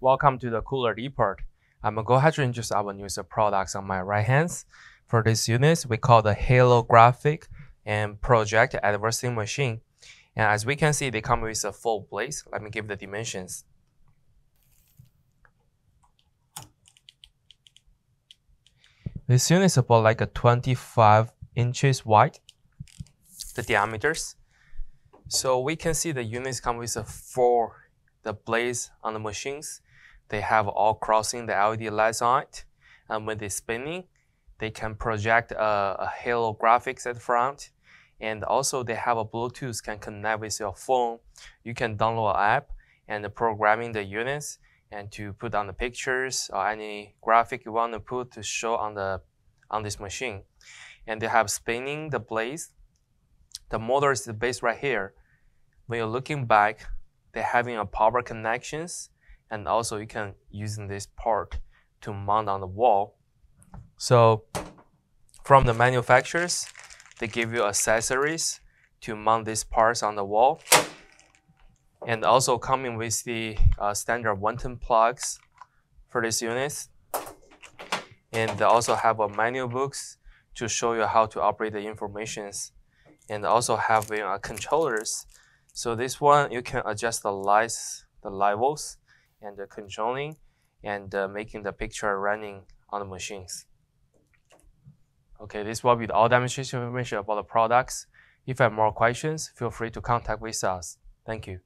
Welcome to the cooler depot. I'm going to go ahead and introduce our newest products on my right hand. For this unit, we call the holographic and projector adversing machine. And as we can see, they come with a full blade. Let me give the dimensions. This unit is about like a 25 inches wide, the diameters. So we can see the units come with the blades on the machines. They have all crossing the LED lights on it. And when they're spinning, they can project a holographics at the front. And also they have a Bluetooth, can connect with your phone. You can download an app and programming the units and to put on the pictures or any graphic you want to put to show on this machine. And they have spinning the blades. The motor is the base right here. When you're looking back, they're having a power connections, and also you can using this part to mount on the wall. So from the manufacturers, they give you accessories to mount these parts on the wall, and also coming with the standard 110 plugs for this unit. And they also have a manual books to show you how to operate the informations, and also have controllers. So this one, you can adjust the lights, the levels, and the controlling, and making the picture running on the machines. Okay, this will be all demonstration information about the products. If you have more questions, feel free to contact with us. Thank you.